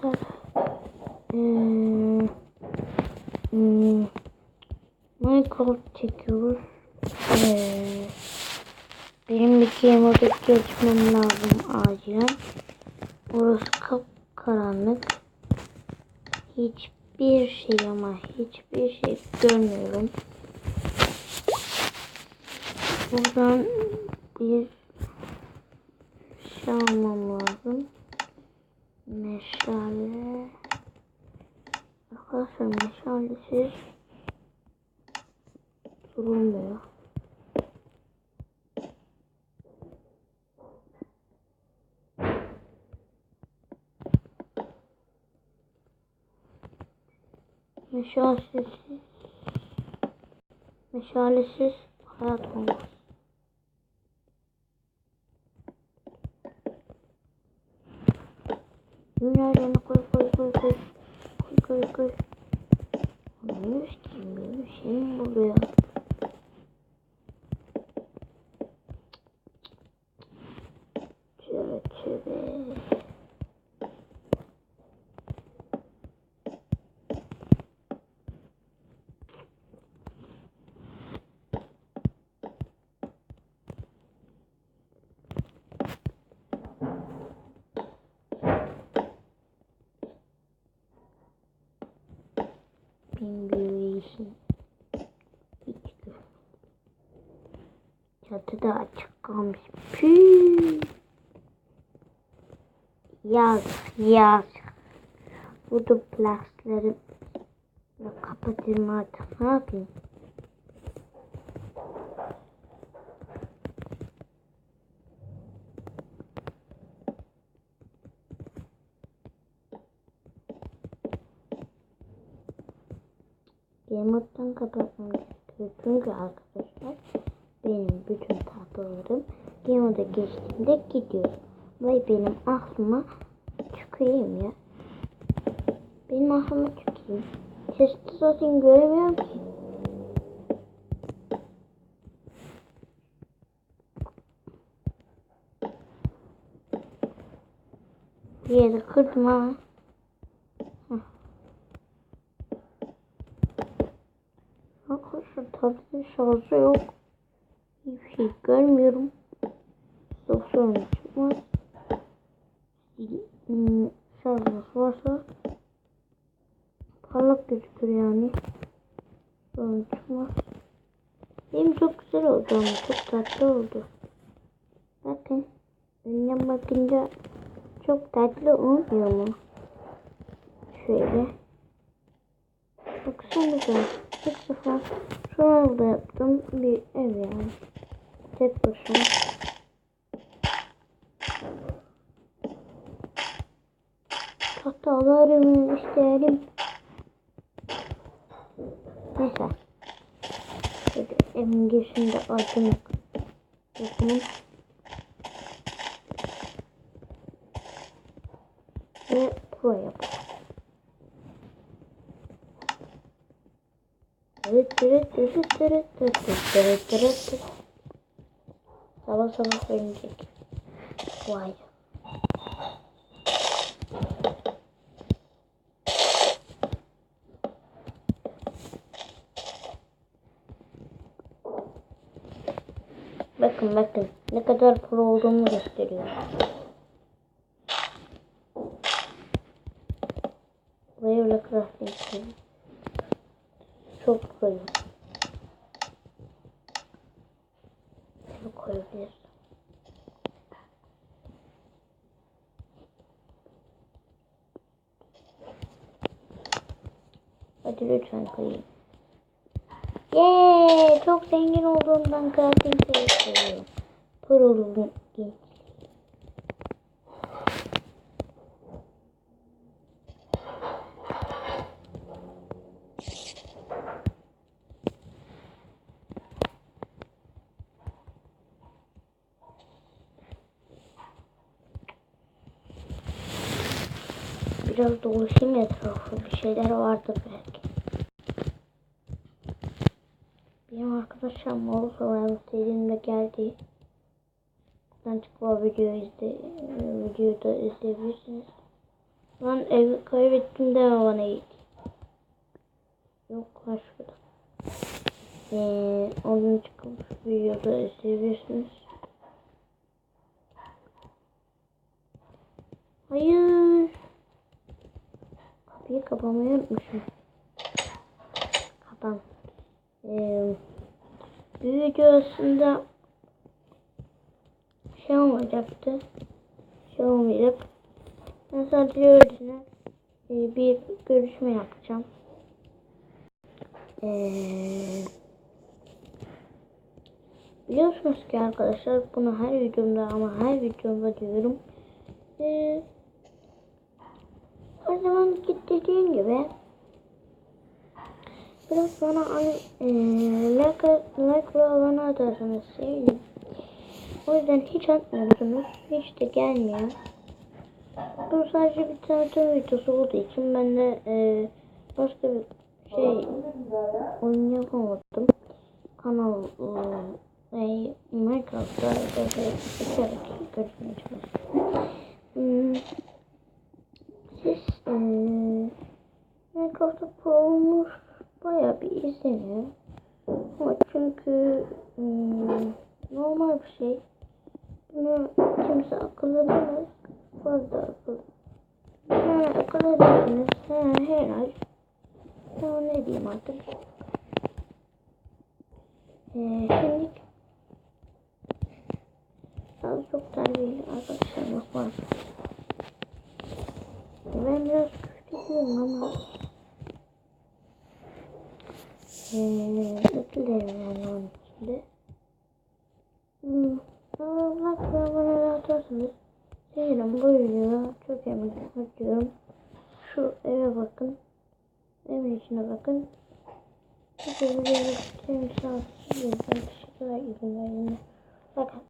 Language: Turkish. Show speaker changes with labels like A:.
A: arkadaşlar. Minecraft çekiyoruz. Benim bir keyboard'a geçmem lazım acilen. Orası kapkaranlık. Hiçbir şey ama hiçbir şey görmüyorum. Buradan bir şey almam lazım. Meşale. Arkadaşlar meşalesiz durulmuyor. Meşalesiz hayat olmaz. Dünyalarını koy. Anlıyoruz ki bir şey mi buluyor? Tövbe. Bin büyüyüşün hiç çatıda açık kalmış. Püü. Yaz. Bu duplaksları kapatayım artık. Ne yapayım? Remote'dan kapatmam gerekiyor. Çünkü arkadaşlar benim bütün tahtalarım Remote'a geçtiğinde gidiyor. Ve benim aklıma çıkayım ya. Benim aklıma çıkayım. Sesli zaten göremiyorum ki. Bir yeri kırdım ama. Arkadaşlar tabletin şarjı yok. Hiçbir şey görmüyorum. Çok sorun çıkmaz. Şarjı varsa parlak gözükür yani. Sorun çıkmaz. Benim çok güzel oldu ama çok tatlı oldu. Bakın. Önden bakınca çok tatlı olmuyor mu? Şöyle. Baksanıza. İlk defa şuralarda yaptım bir ev yani. Tek başına. Tahtalarımı isterim. Neyse. Şöyle evin girişinde aydınlık yapımın. Ve buraya yapalım. Sabah gelecek. Vay. Bakın ne kadar pro olduğumu gösteriyor. Buraya öyle crafting koyayım. Çok koyayım. Şunu koyabiliriz. Hadi lütfen koyayım. Yeee, çok zengin olduğumdan crafting seviyorum. Proluğum genç. Biraz dolaşayım etrafı. Bir şeyler vardır belki. Benim arkadaşlar Mall Survival serinde geldi. Buradan çıkıp o videoyu da izleyebilirsiniz. Lan evi kaybettim de bana git. Yok var şurada. 10. videoda izleyebilirsiniz. Hayır. Kapıyı kapamayı unutmuşum. Kapan. Bir video aslında şey olmayacaktı. Şey olmayacak. Ben sadece öylesine bir görüşme yapacağım. Biliyorsunuz ki arkadaşlar bunu her videomda ama her videomda diyorum. Her zaman dediğim gibi biraz bana like ve abone atarsanız sevinirim. O yüzden hiç atmıyorsunuz. Hiç de gelmiyor. Bu sadece bir tanıtım videosu olduğu için ben de başka bir şey oyun yapamadım. Kanal Minecraft'ta geçerek görüşmeye çalıştım. Siz Minecraft'ta pro olmuş bayağı bir izleniyor. Ama çünkü normal bir şey. Bunu kimse akıl edemez. Fazla akıl. Yani akıl edersiniz. Herhalde. Ya ne diyeyim artık. Şimdi az çok terbiyeli arkadaşlarımız var. Ben biraz küçülüyorum ama ötülerim yani onun içinde. Like ve abone atarsanız sevinirim. Bu videoda çok emek harcıyorum. Şu eve bakın. Evin içine bakın. Bu videoda teşekkürler izin verdiğiniz. Bakın.